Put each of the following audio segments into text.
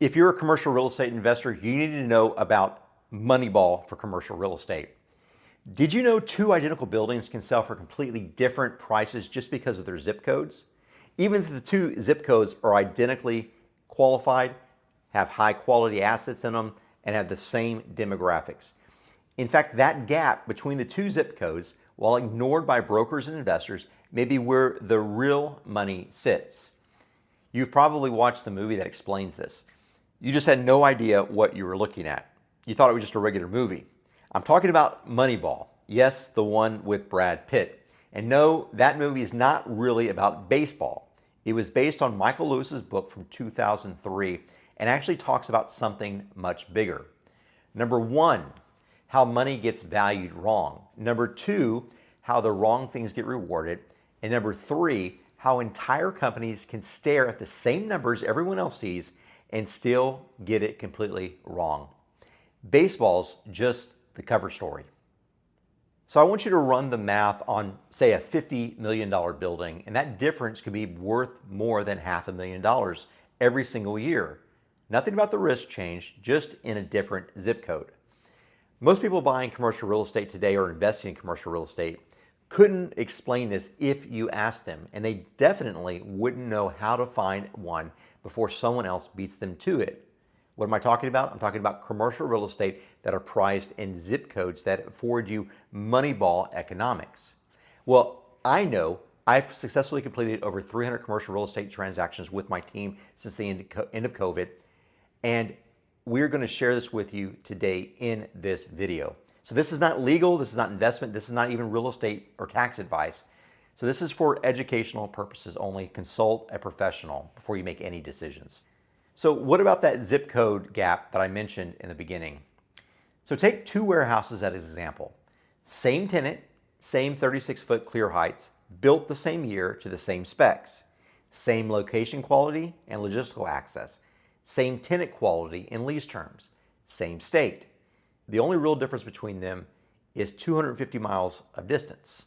If you're a commercial real estate investor, you need to know about Moneyball for commercial real estate. Did you know two identical buildings can sell for completely different prices just because of their zip codes? Even if the two zip codes are identically qualified, have high quality assets in them, and have the same demographics. In fact, that gap between the two zip codes, while ignored by brokers and investors, may be where the real money sits. You've probably watched the movie that explains this. You just had no idea what you were looking at. You thought it was just a regular movie. I'm talking about Moneyball. Yes, the one with Brad Pitt. And no, that movie is not really about baseball. It was based on Michael Lewis's book from 2003 and actually talks about something much bigger. Number one, how money gets valued wrong. Number two, how the wrong things get rewarded. And number three, how entire companies can stare at the same numbers everyone else sees and still get it completely wrong. Baseball's just the cover story. So I want you to run the math on, say, a $50 million building, and that difference could be worth more than $500,000 every single year. Nothing about the risk change, just in a different zip code. Most people buying commercial real estate today or investing in commercial real estate couldn't explain this if you asked them, and they definitely wouldn't know how to find one before someone else beats them to it. What am I talking about? I'm talking about commercial real estate that are priced in zip codes that afford you Moneyball economics. Well, I know I've successfully completed over 300 commercial real estate transactions with my team since the end of COVID, and we're going to share this with you today in this video. So this is not legal, this is not investment, this is not even real estate or tax advice. So this is for educational purposes only. Consult a professional before you make any decisions. So what about that zip code gap that I mentioned in the beginning? So take two warehouses as an example. Same tenant, same 36-foot clear heights, built the same year to the same specs. Same location quality and logistical access. Same tenant quality and lease terms. Same state. The only real difference between them is 250 miles of distance.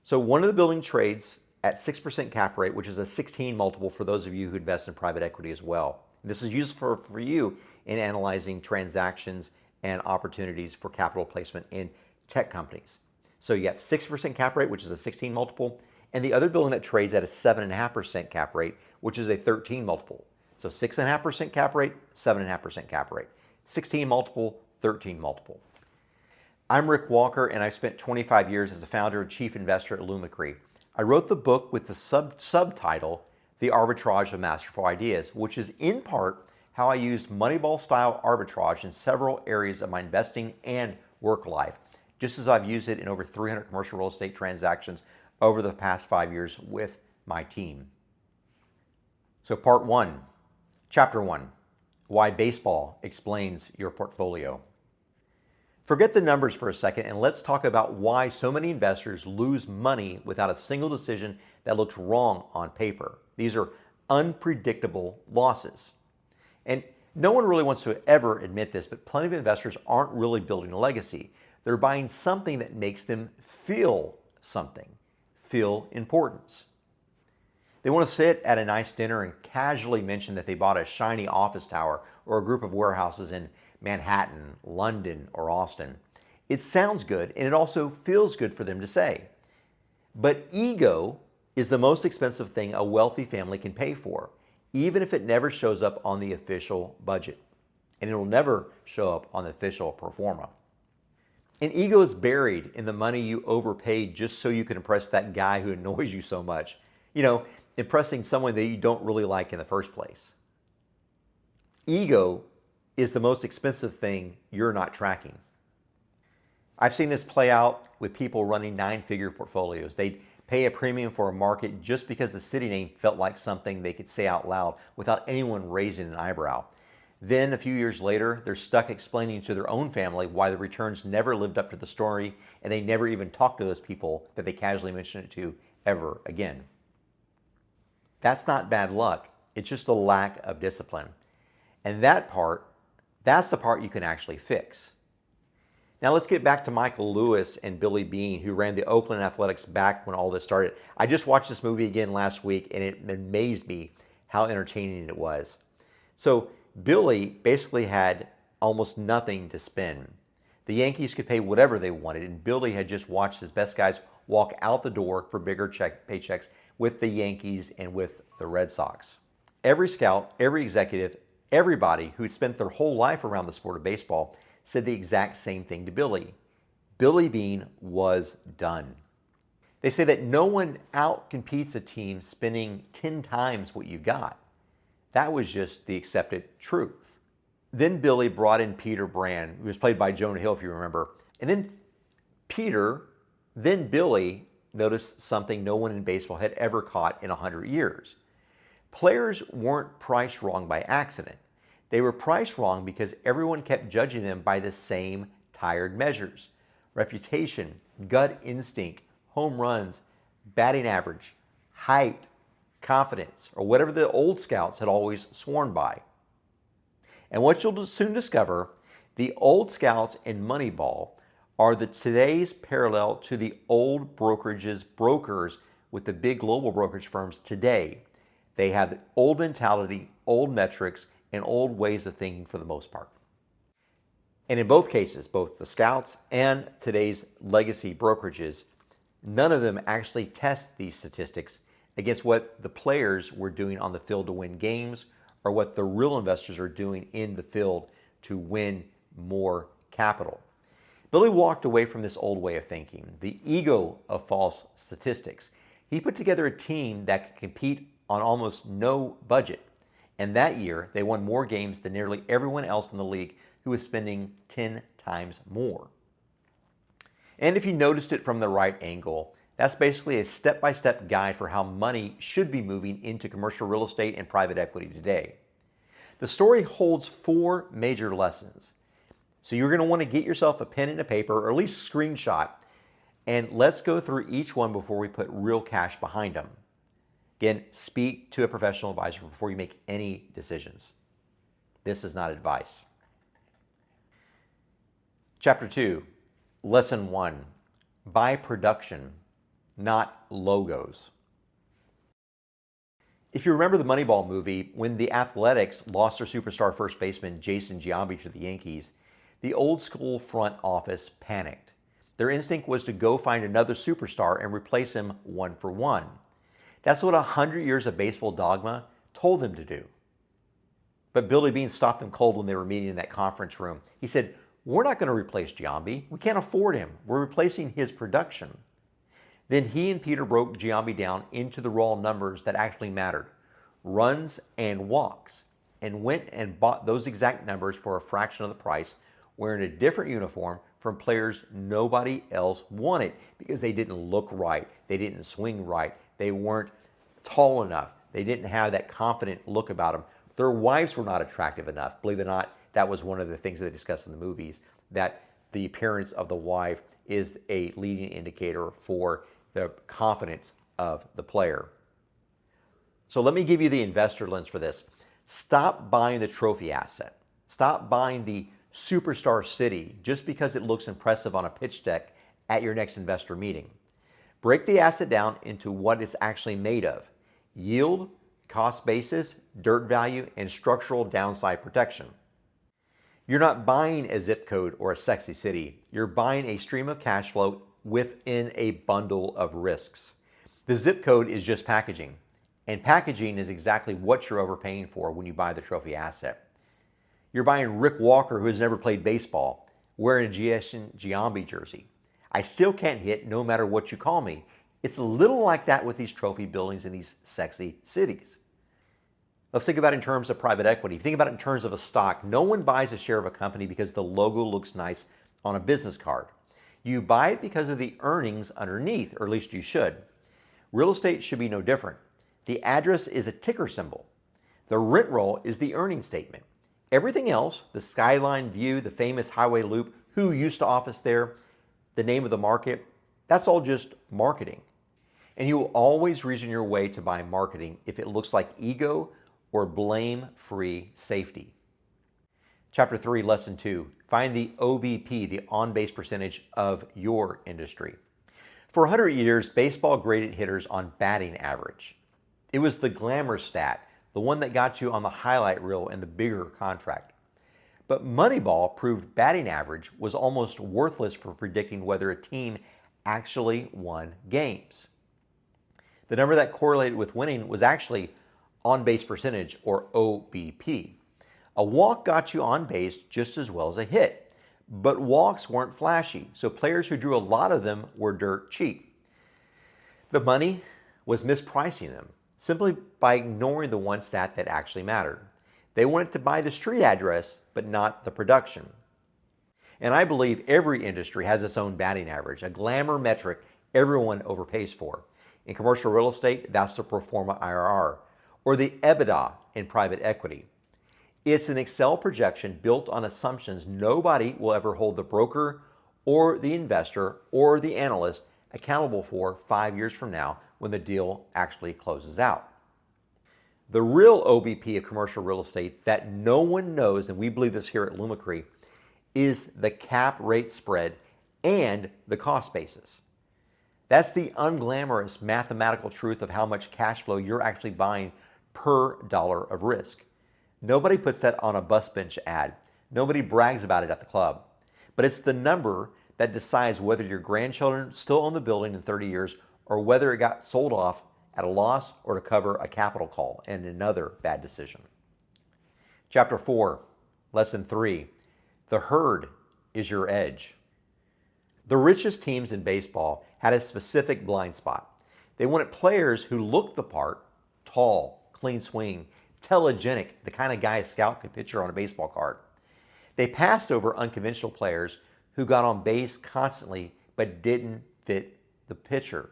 So one of the building trades at 6% cap rate, which is a 16 multiple for those of you who invest in private equity as well. This is useful for you in analyzing transactions and opportunities for capital placement in tech companies. So you have 6% cap rate, which is a 16 multiple, and the other building that trades at a 7.5% cap rate, which is a 13 multiple. So 6.5% cap rate, 7.5% cap rate. 16 multiple, 13 multiple. I'm Rick Walker, and I spent 25 years as a founder and chief investor at Lumicree. I wrote the book with the subtitle, The Arbitrage of Masterful Ideas, which is in part how I used Moneyball-style arbitrage in several areas of my investing and work life, just as I've used it in over 300 commercial real estate transactions over the past 5 years with my team. So part one, chapter one, why baseball explains your portfolio. Forget the numbers for a second and let's talk about why so many investors lose money without a single decision that looks wrong on paper. These are unpredictable losses. And no one really wants to ever admit this, but plenty of investors aren't really building a legacy. They're buying something that makes them feel something, feel importance. They want to sit at a nice dinner and casually mention that they bought a shiny office tower or a group of warehouses in Manhattan, London, or Austin. It sounds good, and it also feels good for them to say. But ego is the most expensive thing a wealthy family can pay for, even if it never shows up on the official budget. And it will never show up on the official pro forma. And ego is buried in the money you overpaid just so you can impress that guy who annoys you so much. You know, impressing someone that you don't really like in the first place. Ego is the most expensive thing you're not tracking. I've seen this play out with people running 9-figure portfolios. They'd pay a premium for a market just because the city name felt like something they could say out loud without anyone raising an eyebrow. Then a few years later, they're stuck explaining to their own family why the returns never lived up to the story, and they never even talked to those people that they casually mentioned it to ever again. That's not bad luck. It's just a lack of discipline. And that's the part you can actually fix. Now let's get back to Michael Lewis and Billy Beane, who ran the Oakland Athletics back when all this started. I just watched this movie again last week, and it amazed me how entertaining it was. So Billy basically had almost nothing to spend. The Yankees could pay whatever they wanted, and Billy had just watched his best guys walk out the door for bigger paychecks with the Yankees and with the Red Sox. Every scout, every executive, everybody who had spent their whole life around the sport of baseball said the exact same thing to Billy. Billy Beane was done. They say that no one outcompetes a team spending 10 times what you've got. That was just the accepted truth. Then Billy brought in Peter Brand, who was played by Jonah Hill, if you remember. And then Billy noticed something no one in baseball had ever caught in 100 years. Players weren't priced wrong by accident. They were priced wrong because everyone kept judging them by the same tired measures: reputation, gut instinct, home runs, batting average, height, confidence, or whatever the old scouts had always sworn by. And what you'll soon discover, the old scouts in Moneyball are today's parallel to the old brokerage's brokers with the big global brokerage firms today. They have old mentality, old metrics, and old ways of thinking for the most part. And in both cases, both the scouts and today's legacy brokerages, none of them actually test these statistics against what the players were doing on the field to win games or what the real investors are doing in the field to win more capital. Billy walked away from this old way of thinking, the ego of false statistics. He put together a team that could compete on almost no budget. And that year, they won more games than nearly everyone else in the league who was spending 10 times more. And if you noticed it from the right angle, that's basically a step-by-step guide for how money should be moving into commercial real estate and private equity today. The story holds 4 major lessons. So you're going to want to get yourself a pen and a paper, or at least screenshot, and let's go through each one before we put real cash behind them. Again, speak to a professional advisor before you make any decisions. This is not advice. Chapter 2, Lesson 1, buy production, not logos. If you remember the Moneyball movie, when the Athletics lost their superstar first baseman Jason Giambi to the Yankees, the old school front office panicked. Their instinct was to go find another superstar and replace him one for one. That's what 100 years of baseball dogma told them to do. But Billy Beane stopped them cold when they were meeting in that conference room. He said, "We're not going to replace Giambi. We can't afford him. We're replacing his production." Then he and Peter broke Giambi down into the raw numbers that actually mattered, runs and walks, and went and bought those exact numbers for a fraction of the price, wearing a different uniform from players nobody else wanted because they didn't look right, they didn't swing right, they weren't tall enough, they didn't have that confident look about them. Their wives were not attractive enough. Believe it or not, that was one of the things that they discussed in the movies, that the appearance of the wife is a leading indicator for the confidence of the player. So let me give you the investor lens for this. Stop buying the trophy asset. Stop buying the superstar city just because it looks impressive on a pitch deck at your next investor meeting. Break the asset down into what it's actually made of: yield, cost basis, dirt value, and structural downside protection. You're not buying a zip code or a sexy city. You're buying a stream of cash flow within a bundle of risks. The zip code is just packaging, and packaging is exactly what you're overpaying for when you buy the trophy asset. You're buying Rick Walker, who has never played baseball, wearing a Jason Giambi jersey. I still can't hit no matter what you call me. It's a little like that with these trophy buildings in these sexy cities. Let's think about it in terms of private equity. If you think about it in terms of a stock, no one buys a share of a company because the logo looks nice on a business card. You buy it because of the earnings underneath, or at least you should. Real estate should be no different. The address is a ticker symbol. The rent roll is the earning statement. Everything else, the skyline view, the famous highway loop, who used to office there, the name of the market, that's all just marketing. And you will always reason your way to buy marketing if it looks like ego or blame-free safety. Chapter 3, Lesson 2, find the OBP, the on-base percentage of your industry. For 100 years, baseball graded hitters on batting average. It was the glamour stat, the one that got you on the highlight reel in the bigger contract. But Moneyball proved batting average was almost worthless for predicting whether a team actually won games. The number that correlated with winning was actually on-base percentage, or OBP. A walk got you on base just as well as a hit, but walks weren't flashy, so players who drew a lot of them were dirt cheap. The money was mispricing them, simply by ignoring the one stat that actually mattered. They wanted to buy the street address, but not the production. And I believe every industry has its own batting average, a glamour metric everyone overpays for. In commercial real estate, that's the pro forma IRR, or the EBITDA in private equity. It's an Excel projection built on assumptions nobody will ever hold the broker or the investor or the analyst accountable for 5 years from now when the deal actually closes out. The real OBP of commercial real estate that no one knows, and we believe this here at Lumicree, is the cap rate spread and the cost basis. That's the unglamorous mathematical truth of how much cash flow you're actually buying per dollar of risk. Nobody puts that on a bus bench ad. Nobody brags about it at the club. But it's the number that decides whether your grandchildren still own the building in 30 years or whether it got sold off at a loss or to cover a capital call and another bad decision. Chapter 4, Lesson 3, the herd is your edge. The richest teams in baseball had a specific blind spot. They wanted players who looked the part, tall, clean swing, telegenic, the kind of guy a scout could picture on a baseball card. They passed over unconventional players who got on base constantly but didn't fit the pitcher.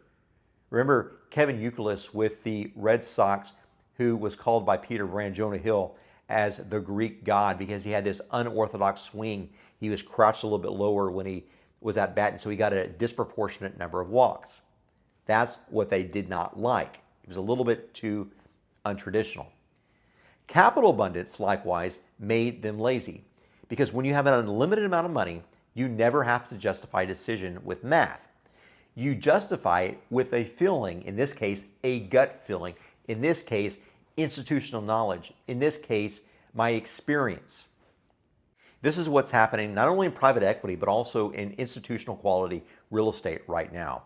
Remember Kevin Youkilis with the Red Sox, who was called by Peter Brand, Jonah Hill, as the Greek god because he had this unorthodox swing. He was crouched a little bit lower when he was at bat, and so he got a disproportionate number of walks. That's what they did not like. It was a little bit too untraditional. Capital abundance, likewise, made them lazy because when you have an unlimited amount of money, you never have to justify a decision with math. You justify it with a feeling, in this case, a gut feeling, in this case, institutional knowledge, in this case, my experience. This is what's happening not only in private equity, but also in institutional quality real estate right now.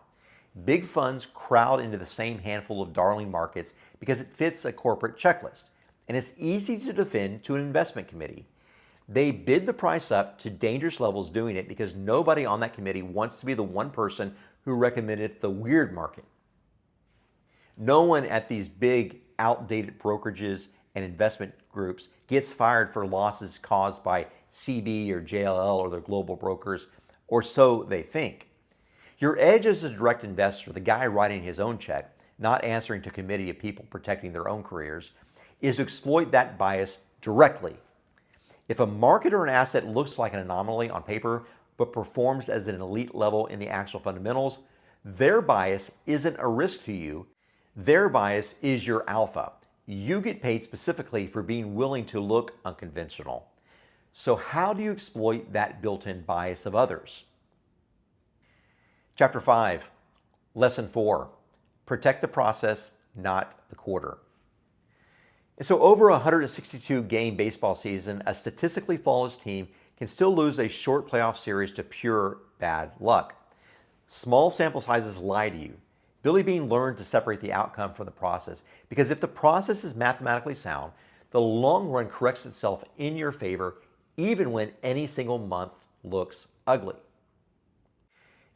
Big funds crowd into the same handful of darling markets because it fits a corporate checklist, and it's easy to defend to an investment committee. They bid the price up to dangerous levels doing it because nobody on that committee wants to be the one person who recommended the weird market. No one at these big, outdated brokerages and investment groups gets fired for losses caused by CB or JLL or their global brokers, or so they think. Your edge as a direct investor, the guy writing his own check, not answering to a committee of people protecting their own careers, is to exploit that bias directly. If a market or an asset looks like an anomaly on paper, but performs as an elite level in the actual fundamentals, their bias isn't a risk to you. Their bias is your alpha. You get paid specifically for being willing to look unconventional. So how do you exploit that built-in bias of others? Chapter 5, Lesson 4, protect the process, not the quarter. And so over a 162 game baseball season, a statistically flawless team can still lose a short playoff series to pure bad luck. Small sample sizes lie to you. Billy Beane learned to separate the outcome from the process because if the process is mathematically sound, the long run corrects itself in your favor even when any single month looks ugly.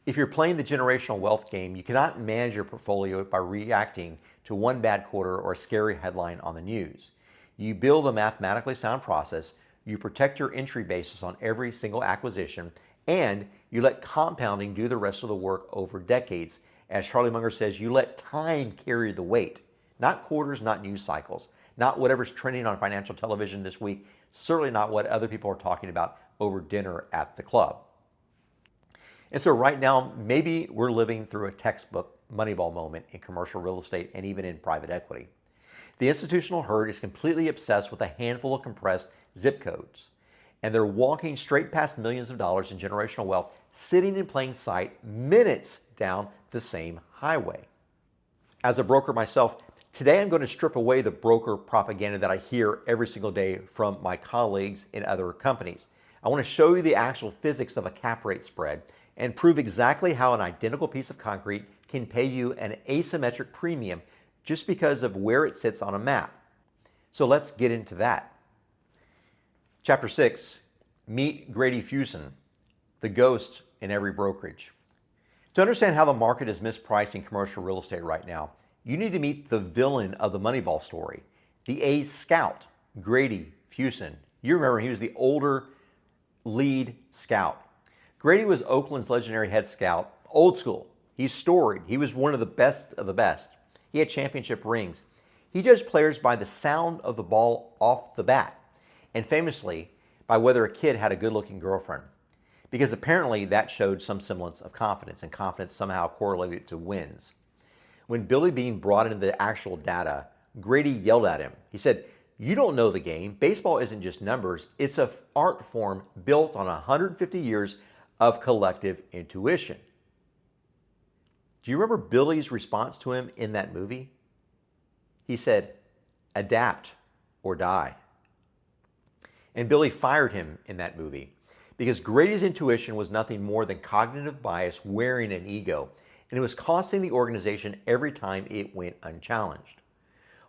If you're playing the generational wealth game, you cannot manage your portfolio by reacting to one bad quarter or a scary headline on the news. You build a mathematically sound process, you protect your entry basis on every single acquisition, and you let compounding do the rest of the work over decades. As Charlie Munger says, you let time carry the weight, not quarters, not news cycles, not whatever's trending on financial television this week, certainly not what other people are talking about over dinner at the club. And so right now, maybe we're living through a textbook Moneyball moment in commercial real estate and even in private equity. The institutional herd is completely obsessed with a handful of compressed zip codes, and they're walking straight past millions of dollars in generational wealth, sitting in plain sight minutes down the same highway. As a broker myself, Today, I'm going to strip away the broker propaganda that I hear every single day from my colleagues in other companies. I want to show you the actual physics of a cap rate spread and prove exactly how an identical piece of concrete can pay you an asymmetric premium just because of where it sits on a map. So let's get into that. Chapter 6, meet Grady Fuson, the ghost in every brokerage. To understand how the market is mispricing commercial real estate right now, you need to meet the villain of the Moneyball story, the A's scout, Grady Fuson. You remember he was the older lead scout. Grady was Oakland's legendary head scout, old school. He's storied. He was one of the best of the best. He had championship rings. He judged players by the sound of the ball off the bat, and famously by whether a kid had a good-looking girlfriend, because apparently that showed some semblance of confidence, and confidence somehow correlated to wins. When Billy Beane brought in the actual data, Grady yelled at him. He said, "You don't know the game. Baseball isn't just numbers. It's an art form built on 150 years of collective intuition." Do you remember Billy's response to him in that movie? He said, "Adapt or die." And Billy fired him in that movie because Grady's intuition was nothing more than cognitive bias wearing an ego, and it was costing the organization every time it went unchallenged.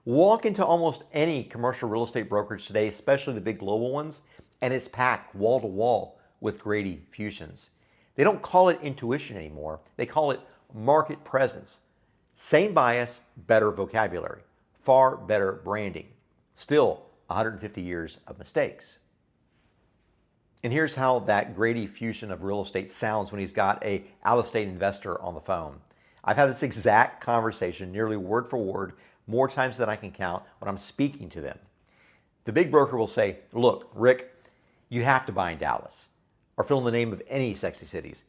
Walk into almost any commercial real estate brokerage today, especially the big global ones, and it's packed wall to wall with Grady Fusons. They don't call it intuition anymore. They call it market presence. Same bias, better vocabulary, far better branding. Still 150 years of mistakes. And here's how that Grady Fuson of real estate sounds when he's got a out-of-state investor on the phone. I've had this exact conversation nearly word for word more times than I can count when I'm speaking to them. The big broker will say, "Look, Rick, you have to buy in Dallas," or fill in the name of any sexy cities.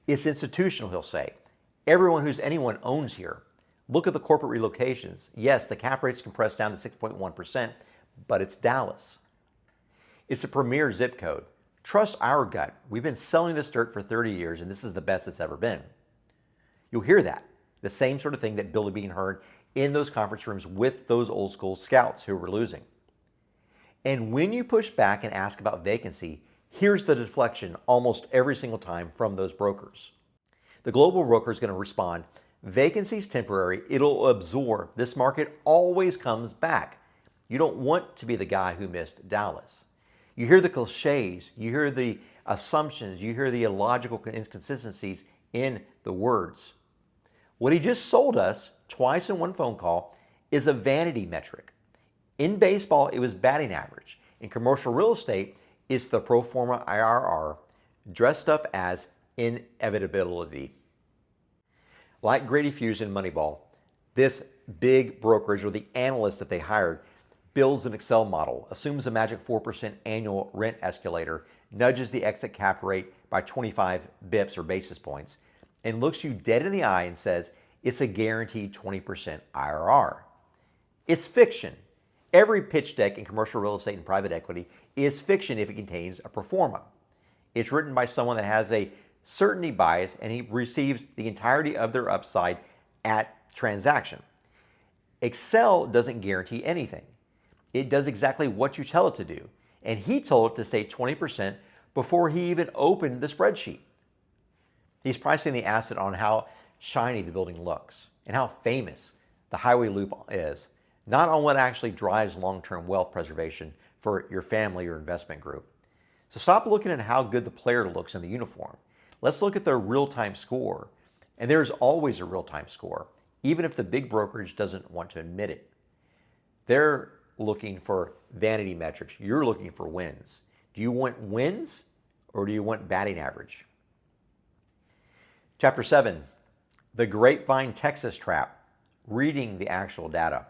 "It's institutional," he'll say. "Everyone who's anyone owns here. Look at the corporate relocations. Yes, the cap rate's compressed down to 6.1%, but it's Dallas. It's a premier zip code. Trust our gut. We've been selling this dirt for 30 years, and this is the best it's ever been." You'll hear that. The same sort of thing that Billy Beane heard in those conference rooms with those old school scouts who were losing. And when you push back and ask about vacancy, here's the deflection almost every single time from those brokers. The global broker is going to respond, "Vacancy's temporary. It'll absorb. This market always comes back." You don't want to be the guy who missed Dallas. You hear the cliches, you hear the assumptions, you hear the illogical inconsistencies in the words. What he just sold us twice in one phone call is a vanity metric. In baseball, it was batting average. In commercial real estate, it's the pro forma IRR dressed up as inevitability. Like Grady Fuson Moneyball, this big brokerage, or the analyst that they hired, builds an Excel model, assumes a magic 4% annual rent escalator, nudges the exit cap rate by 25 bips or basis points, and looks you dead in the eye and says, it's a guaranteed 20% IRR. It's fiction. Every pitch deck in commercial real estate and private equity is fiction if it contains a pro forma. It's written by someone that has a certainty bias, and he receives the entirety of their upside at transaction. Excel doesn't guarantee anything. It does exactly what you tell it to do. And he told it to say 20% before he even opened the spreadsheet. He's pricing the asset on how shiny the building looks and how famous the highway loop is, not on what actually drives long-term wealth preservation for your family or investment group. So stop looking at how good the player looks in the uniform. Let's look at their real-time score. And there's always a real-time score, even if the big brokerage doesn't want to admit it. They're looking for vanity metrics. You're looking for wins. Do you want wins or do you want batting average? Chapter 7, the Grapevine Texas Trap, reading the actual data.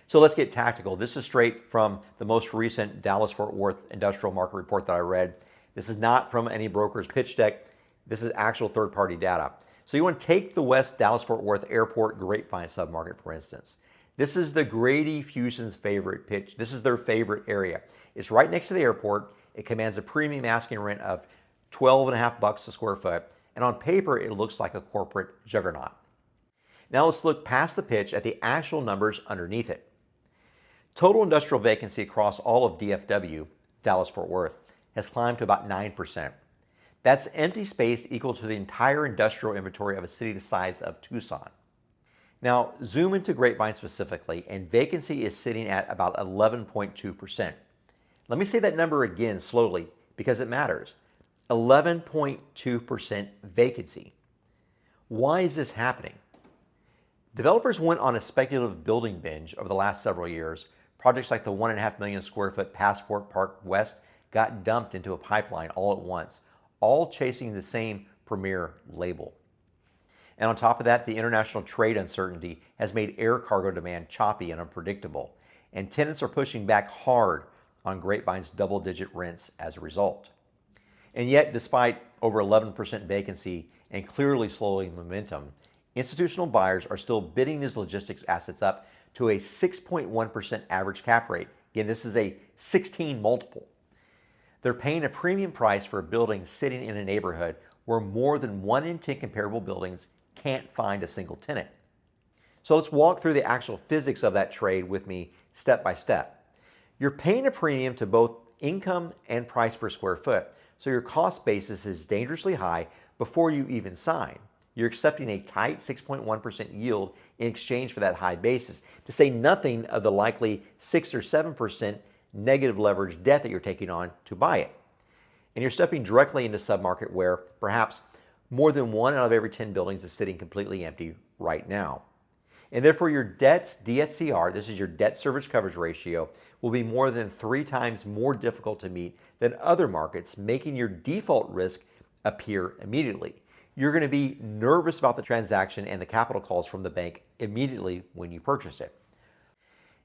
So let's get tactical. This is straight from the most recent Dallas-Fort Worth industrial market report that I read. This is not from any broker's pitch deck. This is actual third-party data. So you want to take the West Dallas-Fort Worth Airport Grapevine submarket, for instance. This is the Grady Fuson's favorite pitch. This is their favorite area. It's right next to the airport. It commands a premium asking rent of $12.50 a square foot. And on paper, it looks like a corporate juggernaut. Now let's look past the pitch at the actual numbers underneath it. Total industrial vacancy across all of DFW, Dallas-Fort Worth, has climbed to about 9%. That's empty space equal to the entire industrial inventory of a city the size of Tucson. Now, zoom into Grapevine specifically, and vacancy is sitting at about 11.2%. Let me say that number again slowly because it matters. 11.2% vacancy. Why is this happening? Developers went on a speculative building binge over the last several years. Projects like the 1.5 million square foot Passport Park West got dumped into a pipeline all at once, all chasing the same premier label. And on top of that, the international trade uncertainty has made air cargo demand choppy and unpredictable, and tenants are pushing back hard on Grapevine's double-digit rents as a result. And yet, despite over 11% vacancy and clearly slowing momentum, institutional buyers are still bidding these logistics assets up to a 6.1% average cap rate. Again, this is a 16 multiple. They're paying a premium price for a building sitting in a neighborhood where more than 1 in 10 comparable buildings can't find a single tenant. So let's walk through the actual physics of that trade with me step by step. You're paying a premium to both income and price per square foot, so your cost basis is dangerously high before you even sign. You're accepting a tight 6.1% yield in exchange for that high basis, to say nothing of the likely 6 or 7% negative leverage debt that you're taking on to buy it. And you're stepping directly into a submarket where perhaps more than 1 out of every 10 buildings is sitting completely empty right now. And therefore your debt's DSCR, this is your debt service coverage ratio, will be more than 3 times more difficult to meet than other markets, making your default risk appear immediately. You're going to be nervous about the transaction and the capital calls from the bank immediately when you purchase it.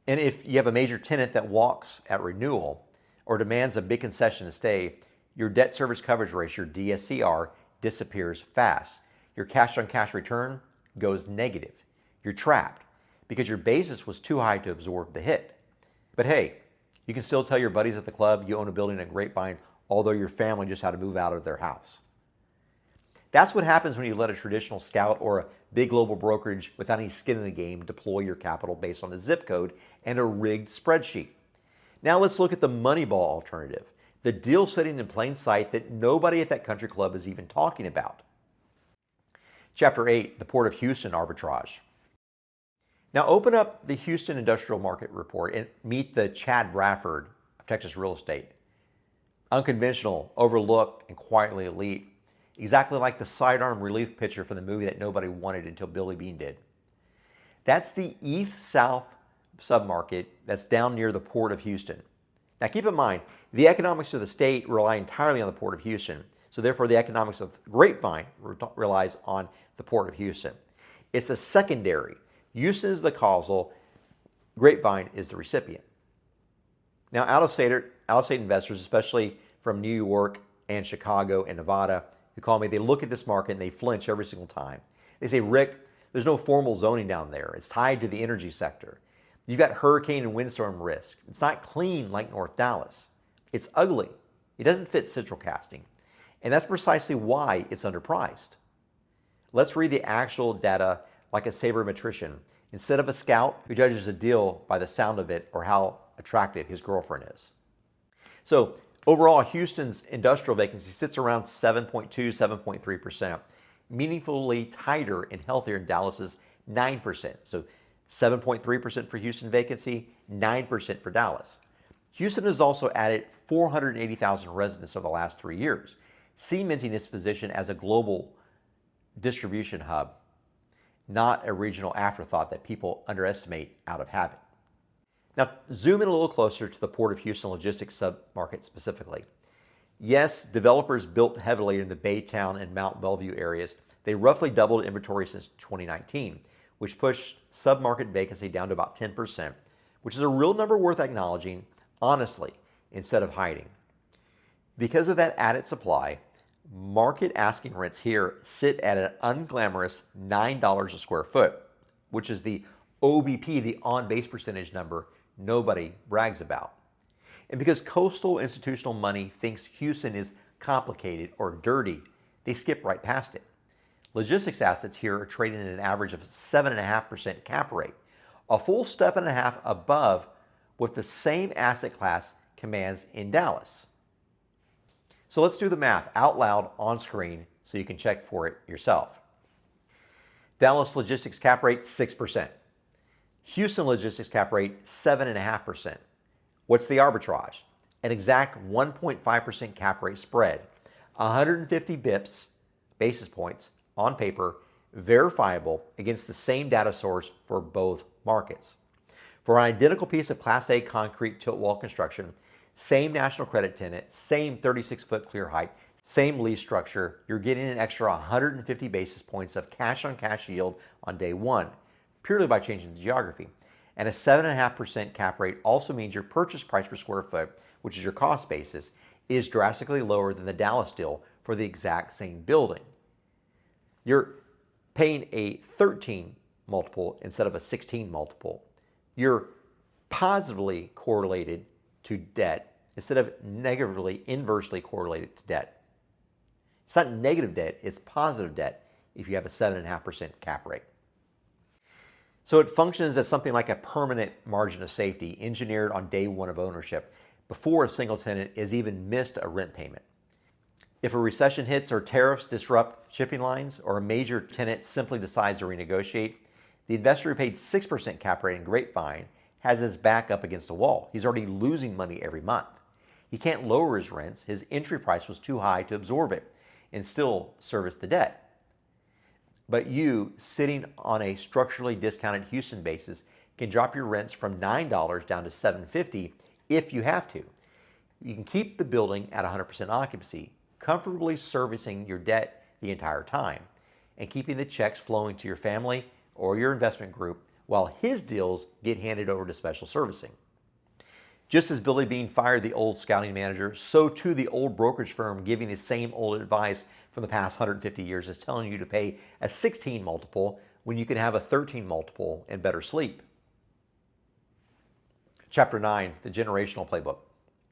And if you have a major tenant that walks at renewal or demands a big concession to stay, your debt service coverage ratio, DSCR, disappears fast. Your cash-on-cash return goes negative. You're trapped because your basis was too high to absorb the hit. But hey, you can still tell your buddies at the club you own a building at Grapevine, although your family just had to move out of their house. That's what happens when you let a traditional scout or a big global brokerage without any skin in the game deploy your capital based on a zip code and a rigged spreadsheet. Now let's look at the Moneyball alternative, the deal sitting in plain sight that nobody at that country club is even talking about. Chapter 8, the Port of Houston Arbitrage. Now open up the Houston Industrial Market Report and meet the Chad Bradford of Texas real estate. Unconventional, overlooked, and quietly elite. Exactly like the sidearm relief pitcher from the movie that nobody wanted until Billy Bean did. That's the East South submarket that's down near the Port of Houston. Now keep in mind, the economics of the state rely entirely on the Port of Houston, so therefore the economics of Grapevine relies on the Port of Houston. It's a secondary. Houston is the causal, Grapevine is the recipient. Now out-of-state investors, especially from New York and Chicago and Nevada, who call me, they look at this market and they flinch every single time. They say, Rick, there's no formal zoning down there. It's tied to the energy sector. You've got hurricane and windstorm risk. It's not clean like North Dallas. It's ugly. It doesn't fit central casting. And that's precisely why it's underpriced. Let's read the actual data like a sabermetrician instead of a scout who judges a deal by the sound of it or how attractive his girlfriend is. So overall, Houston's industrial vacancy sits around 7.2, 7.3%, meaningfully tighter and healthier than Dallas's 9%. So 7.3% for Houston vacancy, 9% for Dallas. Houston has also added 480,000 residents over the last 3 years, cementing its position as a global distribution hub, not a regional afterthought that people underestimate out of habit. Now, zoom in a little closer to the Port of Houston logistics submarket specifically. Yes, developers built heavily in the Baytown and Mount Bellevue areas. They roughly doubled inventory since 2019, which pushed submarket vacancy down to about 10%, which is a real number worth acknowledging honestly instead of hiding. Because of that added supply, market asking rents here sit at an unglamorous $9 a square foot, which is the OBP, the on-base percentage number nobody brags about. And because coastal institutional money thinks Houston is complicated or dirty, they skip right past it. Logistics assets here are trading at an average of 7.5% cap rate, a full step and a half above what the same asset class commands in Dallas. So let's do the math out loud on screen so you can check for it yourself. Dallas logistics cap rate, 6%. Houston logistics cap rate, 7.5%. What's the arbitrage? An exact 1.5% cap rate spread, 150 basis points on paper, verifiable against the same data source for both markets. For an identical piece of Class A concrete tilt wall construction, same national credit tenant, same 36-foot clear height, same lease structure, you're getting an extra 150 basis points of cash-on-cash yield on day one, purely by changing the geography. And a 7.5% cap rate also means your purchase price per square foot, which is your cost basis, is drastically lower than the Dallas deal for the exact same building. You're paying a 13 multiple instead of a 16 multiple. You're positively correlated to debt instead of negatively inversely correlated to debt. It's not negative debt, it's positive debt if you have a 7.5% cap rate. So it functions as something like a permanent margin of safety engineered on day one of ownership before a single tenant has even missed a rent payment. If a recession hits or tariffs disrupt shipping lines or a major tenant simply decides to renegotiate, the investor who paid 6% cap rate in Grapevine has his back up against the wall. He's already losing money every month. He can't lower his rents. His entry price was too high to absorb it and still service the debt. But you, sitting on a structurally discounted Houston basis, can drop your rents from $9 down to $7.50 if you have to. You can keep the building at 100% occupancy, comfortably servicing your debt the entire time, and keeping the checks flowing to your family or your investment group while his deals get handed over to special servicing. Just as Billy Beane fired the old scouting manager, so too the old brokerage firm giving the same old advice from the past 150 years is telling you to pay a 16 multiple when you can have a 13 multiple and better sleep. Chapter 9, the Generational Playbook.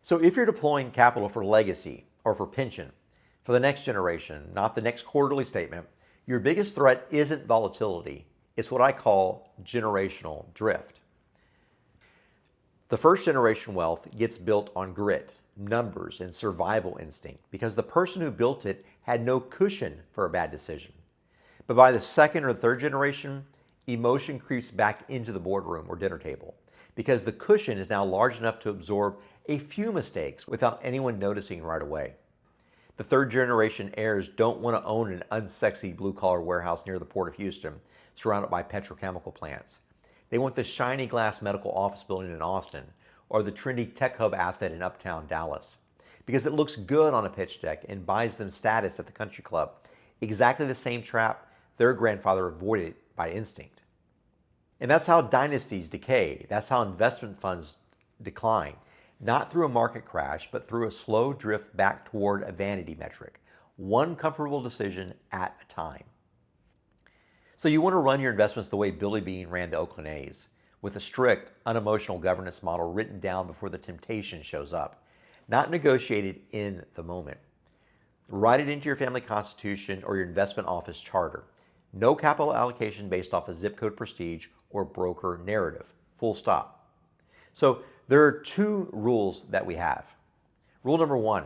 So if you're deploying capital for legacy or for pension, for the next generation, not the next quarterly statement, your biggest threat isn't volatility. It's what I call generational drift. The first generation wealth gets built on grit, numbers, and survival instinct because the person who built it had no cushion for a bad decision. But by the second or third generation, emotion creeps back into the boardroom or dinner table because the cushion is now large enough to absorb a few mistakes without anyone noticing right away. The third generation heirs don't want to own an unsexy blue-collar warehouse near the Port of Houston surrounded by petrochemical plants. They want the shiny glass medical office building in Austin or the trendy tech hub asset in uptown Dallas because it looks good on a pitch deck and buys them status at the country club, exactly the same trap their grandfather avoided by instinct. And that's how dynasties decay. That's how investment funds decline. Not through a market crash, but through a slow drift back toward a vanity metric, one comfortable decision at a time. So you want to run your investments the way Billy Beane ran the Oakland A's, with a strict, unemotional governance model written down before the temptation shows up, not negotiated in the moment. Write it into your family constitution or your investment office charter. No capital allocation based off of zip code prestige or broker narrative, full stop. So there are two rules that we have. Rule number one,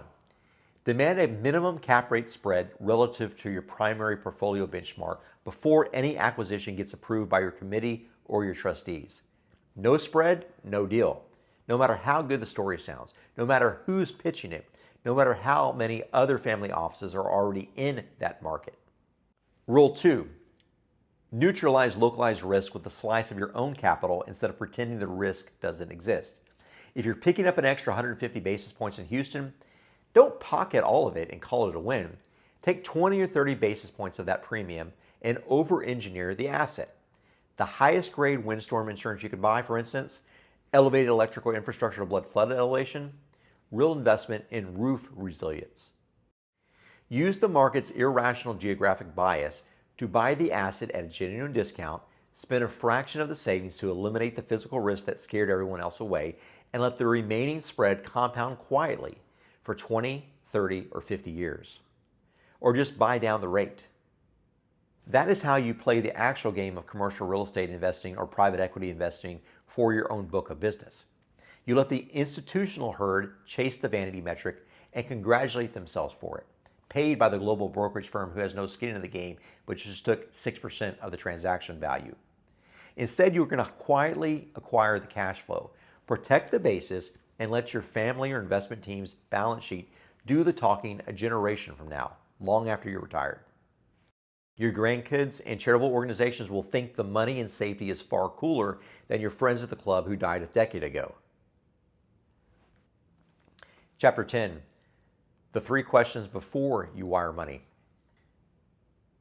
demand a minimum cap rate spread relative to your primary portfolio benchmark before any acquisition gets approved by your committee or your trustees. No spread, no deal. No matter how good the story sounds, no matter who's pitching it, no matter how many other family offices are already in that market. Rule two, neutralize localized risk with a slice of your own capital instead of pretending the risk doesn't exist. If you're picking up an extra 150 basis points in Houston, don't pocket all of it and call it a win. Take 20 or 30 basis points of that premium and over-engineer the asset. The highest grade windstorm insurance you could buy, for instance, elevated electrical infrastructure to blood flood elevation, real investment in roof resilience. Use the market's irrational geographic bias to buy the asset at a genuine discount, spend a fraction of the savings to eliminate the physical risk that scared everyone else away, and let the remaining spread compound quietly for 20, 30, or 50 years. Or just buy down the rate. That is how you play the actual game of commercial real estate investing or private equity investing for your own book of business. You let the institutional herd chase the vanity metric and congratulate themselves for it, paid by the global brokerage firm who has no skin in the game, but just took 6% of the transaction value. Instead, you're going to quietly acquire the cash flow, protect the basis, and let your family or investment team's balance sheet do the talking a generation from now, long after you're retired. Your grandkids and charitable organizations will think the money and safety is far cooler than your friends at the club who died a decade ago. Chapter 10, the 3 questions before you wire money.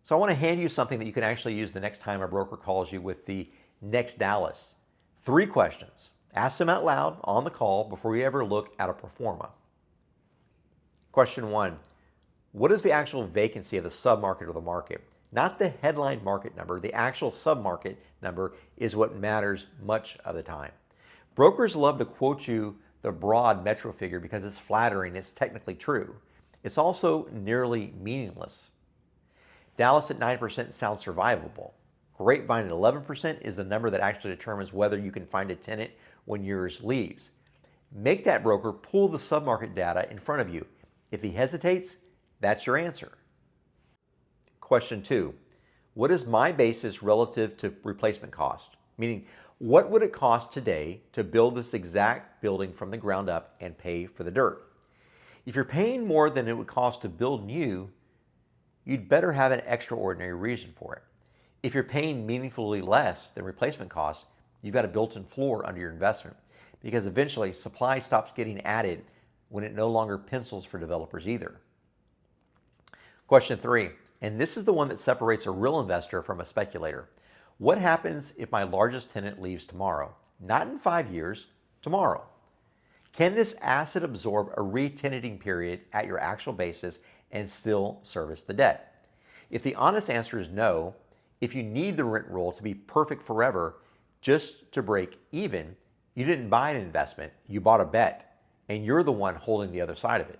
So I want to hand you something that you can actually use the next time a broker calls you with the next Dallas. 3 questions. Ask them out loud on the call before you ever look at a pro forma. Question 1, what is the actual vacancy of the submarket or the market? Not the headline market number, the actual submarket number is what matters much of the time. Brokers love to quote you the broad metro figure because it's flattering, it's technically true. It's also nearly meaningless. Dallas at 9% sounds survivable. Grapevine at 11% is the number that actually determines whether you can find a tenant when yours leaves. Make that broker pull the submarket data in front of you. If he hesitates, that's your answer. Question 2, what is my basis relative to replacement cost? Meaning, what would it cost today to build this exact building from the ground up and pay for the dirt? If you're paying more than it would cost to build new, you'd better have an extraordinary reason for it. If you're paying meaningfully less than replacement cost, you've got a built-in floor under your investment because eventually supply stops getting added when it no longer pencils for developers either. Question 3, and this is the one that separates a real investor from a speculator. What happens if my largest tenant leaves tomorrow? Not in 5 years, tomorrow. Can this asset absorb a re-tenanting period at your actual basis and still service the debt? If the honest answer is no, if you need the rent roll to be perfect forever just to break even, you didn't buy an investment, you bought a bet, and you're the one holding the other side of it.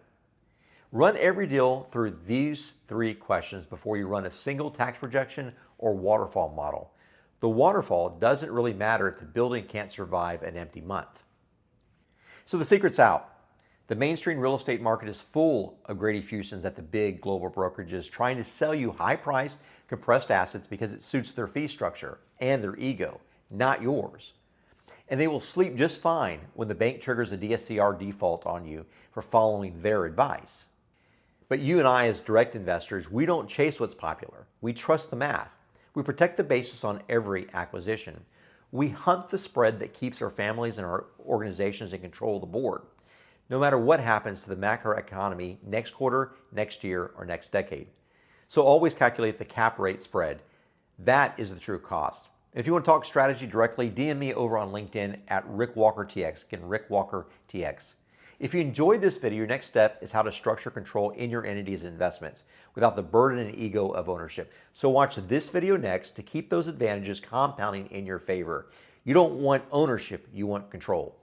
Run every deal through these 3 questions before you run a single tax projection or waterfall model. The waterfall doesn't really matter if the building can't survive an empty month. So the secret's out. The mainstream real estate market is full of Grady Fusons at the big global brokerages trying to sell you high-priced, compressed assets because it suits their fee structure and their ego, not yours. And they will sleep just fine when the bank triggers a DSCR default on you for following their advice. But you and I as direct investors, we don't chase what's popular. We trust the math. We protect the basis on every acquisition. We hunt the spread that keeps our families and our organizations in control of the board, no matter what happens to the macroeconomy next quarter, next year, or next decade. So always calculate the cap rate spread. That is the true cost. And if you want to talk strategy directly, DM me over on LinkedIn at RickWalkerTX. Again, RickWalkerTX. If you enjoyed this video, your next step is how to structure control in your entity's investments without the burden and ego of ownership. So watch this video next to keep those advantages compounding in your favor. You don't want ownership, you want control.